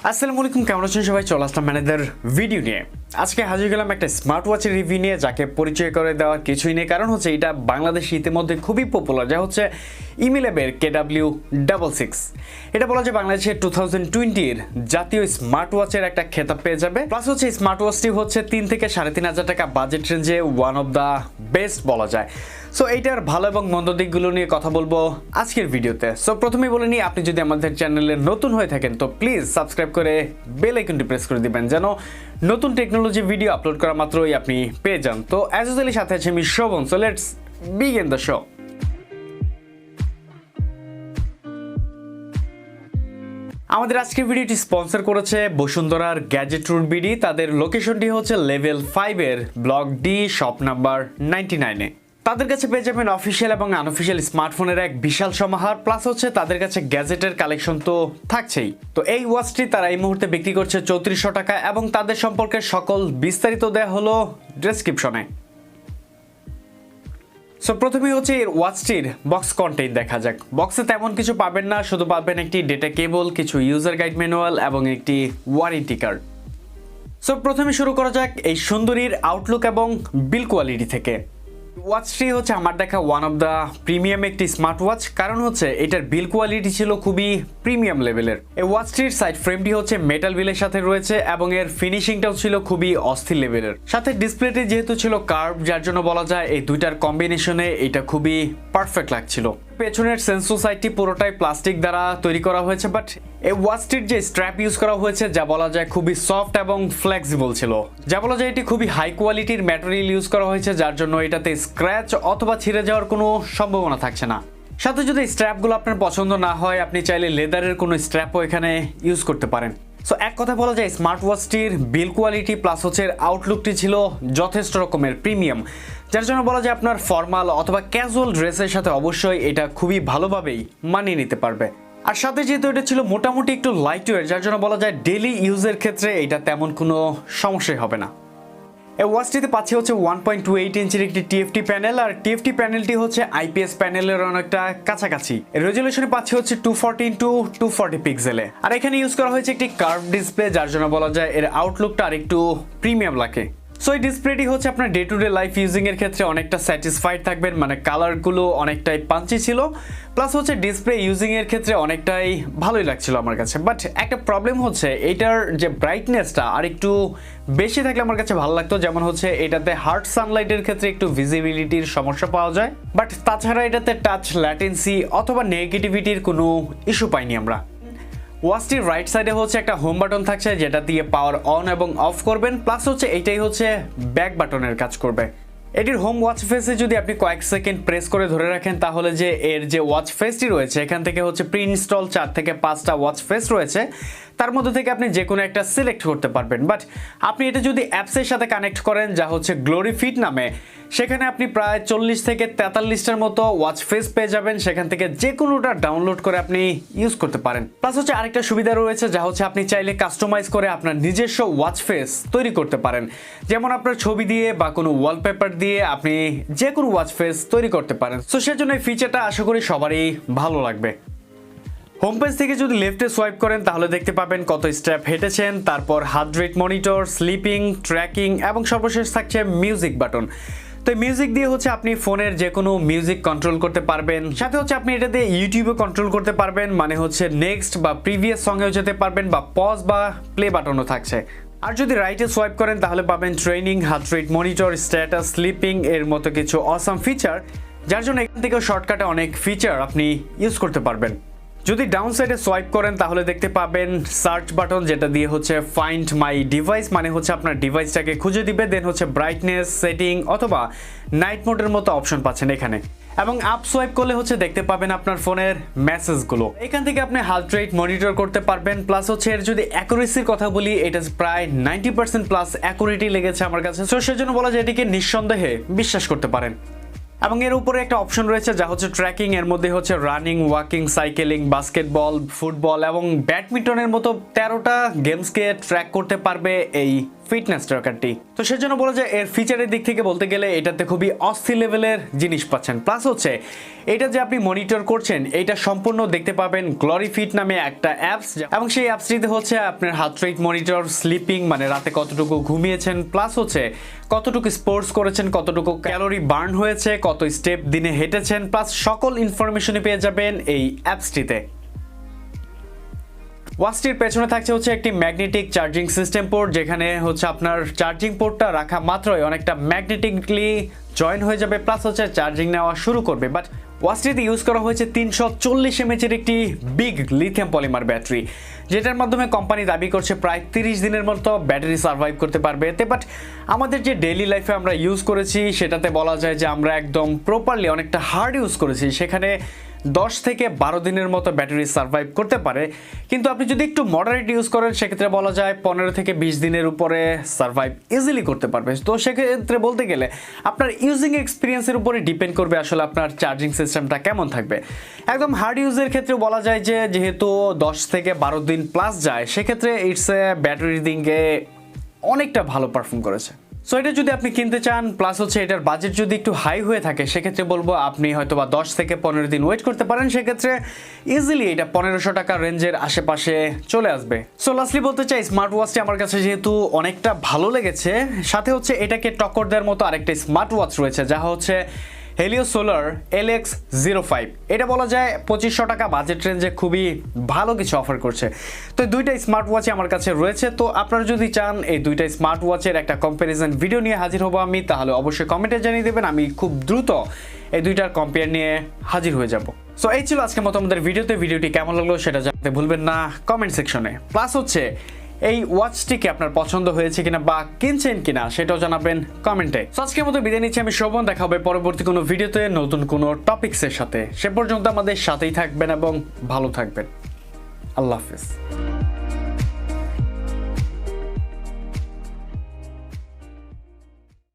আসসালামু আলাইকুম, কেমন আছেন সবাই? চলে আসলাম ম্যানেজার ভিডিও নিয়ে। আজকে হাজির গেলাম একটা স্মার্ট ওয়াচের রিভিউ নিয়ে, যাকে পরিচয় করে দেওয়ার কিছুই নেই, কারণ হচ্ছে এটা বাংলাদেশে ইতিমধ্যে খুবই পপুলার, যা হচ্ছে ইমিলেবের KW66। এটা বলা যায় বাংলাদেশের 2020-র জাতীয় স্মার্ট ওয়াচের একটা খেতাব পেয়ে যাবে। প্লাস হচ্ছে স্মার্ট ওয়াচটি হচ্ছে 3 থেকে 3,500 টাকা বাজেট রেঞ্জে ওয়ান অফ দ্য বেস্ট বলা যায়। সো এইটার ভালো এবং মন্দ দিকগুলো নিয়ে কথা বলবো আজকের ভিডিওতে। সো প্রথমেই বলে নিই, আপনি যদি আমাদের চ্যানেলে নতুন হয়ে থাকেন তো প্লিজ সাবস্ক্রাইব করে বেল আইকনটি প্রেস করে দিবেন, যেন নতুন টেকনোলজি ভিডিও আপলোড করা মাত্রই আপনি পেয়ে যান। তো অ্যাজ ইউজুয়ালি সাথে আছে আমি Shovan. So let's begin the show. আমাদের আজকের ভিডিওটি স্পন্সর করেছে বসুন্ধরার গ্যাজেট রুট বিডি। তাদের লোকেশনটি হচ্ছে লেভেল 5-এর ব্লক ডি, শপ নাম্বার 99-এ। তাদের কাছে পেয়ে যাবেন অফিসিয়াল এবং আনঅফিসিয়াল স্মার্টফোনের এক বিশাল সমাহার, প্লাস হচ্ছে তাদের কাছে গ্যাজেটের কালেকশন তো থাকছেই। তো এই ওয়াচটি তারা এই মুহূর্তে বিক্রি করছে 3400 টাকা, এবং তাদের সম্পর্কে সকল বিস্তারিত দেয়া হলো ডেসক্রিপশনে। সো প্রথমেই হচ্ছে এই ওয়াচটির বক্স কন্টেন্ট দেখা যাক। বক্সে তেমন কিছু পাবেন না, শুধু পাবেন একটি ডেটা কেবল, কিছু ইউজার গাইড ম্যানুয়াল এবং একটি ওয়ারেন্টি কার্ড। সো প্রথমে শুরু করা যাক এই সুন্দরীর আউটলুক এবং বিল কোয়ালিটি থেকে। ওয়াচটি হচ্ছে আমার দেখা ওয়ান অফ দ্য প্রিমিয়াম একটি স্মার্ট ওয়াচ, কারণ হচ্ছে এটার বিল কোয়ালিটি ছিল খুবই প্রিমিয়াম লেভেলের। এই ওয়াচটির সাইড ফ্রেমটি হচ্ছে মেটাল বিলের সাথে রয়েছে, এবং এর ফিনিশিংটাও ছিল খুবই অস্থির লেভেলের। সাথে ডিসপ্লেটি যেহেতু ছিল কার্ভ, যার জন্য বলা যায় এই দুইটার কম্বিনেশনে এটা খুবই পারফেক্ট লাগছিল। পেছনের সেন্সর সাইডটি পুরোটাই প্লাস্টিক দ্বারা তৈরি করা হয়েছে, বাট এই ওয়াচটির যে স্ট্র্যাপ ইউজ করা হয়েছে যা বলা যায় খুবই সফট এবং ফ্লেক্সিবল ছিল। যা বলা যায় এটি খুবই হাই কোয়ালিটির ম্যাটেরিয়াল ইউজ করা হয়েছে, যার জন্য এটাতে স্ক্র্যাচ অথবা ছিঁড়ে যাওয়ার কোনো সম্ভাবনা থাকছে না। সাথে যদি স্ট্র্যাপগুলো আপনার পছন্দ না হয়, আপনি চাইলে লেদারের কোনো স্ট্র্যাপও এখানে ইউজ করতে পারেন। সো এক কথা বলা যায় স্মার্ট ওয়াচটির বিল কোয়ালিটি প্লাস হচ্ছে আউটলুকটি ছিল যথেষ্ট রকমের প্রিমিয়াম, যার জন্য বলা যায় আপনার ফর্মাল অথবা ক্যাজুয়াল ড্রেসের সাথে অবশ্যই এটা খুবই ভালোভাবেই মানিয়ে নিতে পারবে। আর সাথে যেহেতু এটা ছিল মোটামুটি একটু লাইট ওয়েট, যার জন্য বলা যায় ডেইলি ইউজের ক্ষেত্রে এটা তেমন কোনো সমস্যাই হবে না। এই ওয়াচটিতে পাচ্ছি হচ্ছে 1.28 ইঞ্চির একটি টিএফটি প্যানেল, আর টিএফটি প্যানেলটি হচ্ছে আইপিএস প্যানেলের অনেকটা কাছাকাছি। রেজুলেশনে পাচ্ছি হচ্ছে 240x240 পিক্সেলে, আর এখানে ইউজ করা হয়েছে একটি কার্ভ ডিসপ্লে, যার জন্য বলা যায় এর আউটলুকটা আর একটু প্রিমিয়াম লাগে। সো এই ডিসপ্লেটি হচ্ছে আপনার day to day life using এর ক্ষেত্রে অনেকটা স্যাটিসফাইড থাকবেন, মানে কালারগুলো অনেকটাই পাঞ্চি ছিল, প্লাস হচ্ছে ডিসপ্লে ইউজিং এর ক্ষেত্রে অনেকটাই ভালোই লাগছিল আমার কাছে। বাট একটা প্রবলেম হচ্ছে এইটার যে ব্রাইটনেসটা আর একটু বেশি থাকলে আমার কাছে ভালো লাগতো, যেমন হচ্ছে এটাতে হার্ড সানলাইটের ক্ষেত্রে একটু ভিজিবিলিটির সমস্যা পাওয়া যায়, বাট তাছাড়া এটাতে টাচ ল্যাটেন্সি অথবা নেগেটিভিটির কোনো ইস্যু পাইনি আমরা। ওয়াচটির রাইট সাইডে হচ্ছে একটা হোম বাটন থাকছে, যেটা দিয়ে পাওয়ার অন এবং অফ করবেন, প্লাস হচ্ছে এইটাই হচ্ছে ব্যাক বাটনের কাজ করবে। এটির হোম ওয়াচ ফেসে যদি আপনি কয়েক সেকেন্ড প্রেস করে ধরে রাখেন, তাহলে যে এর যে ওয়াচ ফেসটি রয়েছে এখান থেকে হচ্ছে প্রি ইনস্টল 4 থেকে 5টা ওয়াচ ফেস রয়েছে, তার মধ্যে থেকে আপনি যে কোনো একটা সিলেক্ট করতে পারবেন। বাট আপনি এটা যদি অ্যাপসের সাথে কানেক্ট করেন, যা হচ্ছে গ্লোরি ফিট নামে, সেখানে আপনি প্রায় 40 থেকে 43টার মতো ওয়াচ ফেস পেয়ে যাবেন। সেখান থেকে যে কোনোটা ডাউনলোড করে আপনি ইউজ করতে পারেন। প্লাস হচ্ছে আরেকটা সুবিধা রয়েছে, যা হচ্ছে আপনি চাইলে কাস্টমাইজ করে আপনার নিজস্ব ওয়াচ ফেস তৈরি করতে পারেন, যেমন আপনার ছবি দিয়ে বা কোনো ওয়ালপেপার দিয়ে আপনি যে কোনো ওয়াচ ফেস তৈরি করতে পারেন। সো সেজন্য এই ফিচারটা আশা করি সবারই ভালো লাগবে। হোম পেজ থেকে যদি লেফটে সোয়াইপ করেন, তাহলে দেখতে পাবেন কত স্টেপ হেঁটেছেন, তারপর heart rate monitor, sleeping, tracking এবং সর্বশেষ থাকছে মিউজিক বাটন। তো মিউজিক দিয়ে হচ্ছে আপনি ফোনের যে কোনো মিউজিক কন্ট্রোল করতে পারবেন, সাথে হচ্ছে আপনি এটা দিয়ে ইউটিউবে কন্ট্রোল করতে পারবেন, মানে হচ্ছে নেক্সট বা প্রিভিয়াস সঙ্গেও যেতে পারবেন, বা পজ বা প্লে বাটনও থাকছে। আর যদি রাইটে সোয়াইপ করেন তাহলে পাবেন training, heart rate monitor, status, sleeping এর মতো কিছু অসাম ফিচার, যার জন্য এখান থেকে শর্টকাটে অনেক ফিচার আপনি ইউজ করতে পারবেন। যদি ডাউন সাইডে সোয়াইপ করেন তাহলে দেখতে পাবেন সার্চ বাটন, যেটা দিয়ে হচ্ছে ফাইন্ড মাই ডিভাইস, মানে হচ্ছে আপনার ডিভাইসটাকে খুঁজে দিবে। দেন হচ্ছে ব্রাইটনেস, সেটিং অথবা নাইট মোডের মতো অপশন পাচ্ছেন এখানে। এবং আপ সোয়াইপ করলে হচ্ছে দেখতে পাবেন আপনার ফোনের মেসেজগুলো। এখান থেকে আপনি হার্ট রেট মনিটর করতে পারবেন। প্লাস হচ্ছে এর যদি অ্যাকুরেসির কথা বলি, এটা প্রায় 90% প্লাস অ্যাকুরেটি লেগেছে আমার কাছে। সো সেজন্য বলা যায় এটিকে নিঃসন্দেহে বিশ্বাস করতে পারেন। এবং এর উপরে একটা অপশন রয়েছে যা হচ্ছে ট্র্যাকিং, এর মধ্যে হচ্ছে running, walking, cycling, basketball, football এবং ব্যাডমিন্টনের মতো 13টা গেমসকে ট্র্যাক করতে পারবে এই ফিটনেস ট্র্যাকারটি। তো সেজন্য বলা যায় এর ফিচারের দিক থেকে বলতে গেলে এটাতে খুবই অস্থির লেভেলের জিনিস পাচ্ছেন। প্লাস হচ্ছে এটা যে আপনি মনিটর করছেন এটা সম্পূর্ণ দেখতে পাবেন গ্লোরি ফিট নামে একটা অ্যাপস, এবং সেই অ্যাপসটিতে হচ্ছে আপনার হার্ট রেট মনিটর, স্লিপিং মানে রাতে কতটুকু ঘুমিয়েছেন, প্লাস হচ্ছে কতটুকু স্পোর্টস করেছেন, কতটুকু ক্যালোরি বার্ন হয়েছে, কত স্টেপ দিনে হেঁটেছেন, প্লাস সকল ইনফরমেশনই পেয়ে যাবেন এই অ্যাপসটিতে। ওয়াচটির পেছনে থাকছে হচ্ছে একটি ম্যাগনেটিক চার্জিং সিস্টেম পোর্ট, যেখানে হচ্ছে আপনার চার্জিং পোর্টটা রাখা মাত্রই অনেকটা ম্যাগনেটিকলি জয়েন হয়ে যাবে, প্লাস হচ্ছে চার্জিং নেওয়া শুরু করবে। বাট ওয়াচটিতে ইউজ করা হয়েছে 340 mAh একটি বিগ লিথিয়াম পলিমার ব্যাটারি, যেটার মাধ্যমে কোম্পানি দাবি করছে প্রায় 30 দিনের মতো ব্যাটারি সার্ভাইভ করতে পারবে এতে। বাট আমাদের যে ডেইলি লাইফে আমরা ইউজ করেছি সেটাতে বলা যায় যে আমরা একদম প্রপারলি অনেকটা হার্ড ইউজ করেছি, সেখানে 10 থেকে 12 দিনের মতো ব্যাটারি সার্ভাইভ করতে পারে। কিন্তু আপনি যদি একটু মডারেট ইউজ করেন সেক্ষেত্রে বলা যায় 15 থেকে 20 দিনের উপরে সার্ভাইভ ইজিলি করতে পারবে। তো সেক্ষেত্রে বলতে গেলে আপনার ইউজিং এক্সপিরিয়েন্সের উপরে ডিপেন্ড করবে আসলে আপনার চার্জিং সিস্টেমটা কেমন থাকবে। একদম হার্ড ইউজের ক্ষেত্রে বলা যায় যে যেহেতু 10 থেকে 12 দিন প্লাস যায়, সেক্ষেত্রে ইটস এ ব্যাটারি দিকে অনেকটা ভালো পারফর্ম করেছে। সো এটা যদি আপনি কিনতে চান, প্লাস হচ্ছে এটার বাজেট যদি একটু হাই হয়ে থাকে, সেক্ষেত্রে বলবো আপনি হয়তো বা 10 থেকে 15 দিন ওয়েট করতে পারেন, সেক্ষেত্রে ইজিলি এটা 1500 টাকা রেঞ্জের আশেপাশে চলে আসবে। সো লাস্টলি বলতে চাই স্মার্ট ওয়াচটি আমার কাছে যেহেতু অনেকটা ভালো লেগেছে, সাথে হচ্ছে এটাকে টক্কর দেওয়ার মতো আরেকটা স্মার্ট ওয়াচ রয়েছে যা হচ্ছে হেলিও সোলার LX05। এটা বলা যায় 2500 টাকা বাজেট রেঞ্জে খুবই ভালো কিছু অফার করছে। তো দুইটা স্মার্ট ওয়াচই আমার কাছে রয়েছে। তো আপনারা যদি চান এই দুইটা স্মার্ট ওয়াচের একটা কম্প্যারিজন ভিডিও নিয়ে হাজির হব আমি, তাহলে অবশ্যই কমেন্টে জানিয়ে দেবেন, আমি খুব দ্রুত এই দুইটার কম্পেয়ার নিয়ে হাজির হয়ে যাব। সো এই ছিল আজকের মতো আমাদের ভিডিওটি কেমন লাগলো সেটা জানাতে ভুলবেন না কমেন্ট সেকশনে। প্লাস হচ্ছে এই ওয়াচটিকে আপনার পছন্দ হয়েছে কিনা বা কিনছেন কিনা সেটাও জানাবেন কমেন্টে। সো আজকের মতো বিদায় নিচ্ছি আমি শোভন, দেখা হবে পরবর্তী কোনো ভিডিওতে নতুন কোনো টপিকসের সাথে। সে পর্যন্ত আমাদের সাথেই থাকবেন এবং ভালো থাকবেন। আল্লাহ হাফেজ।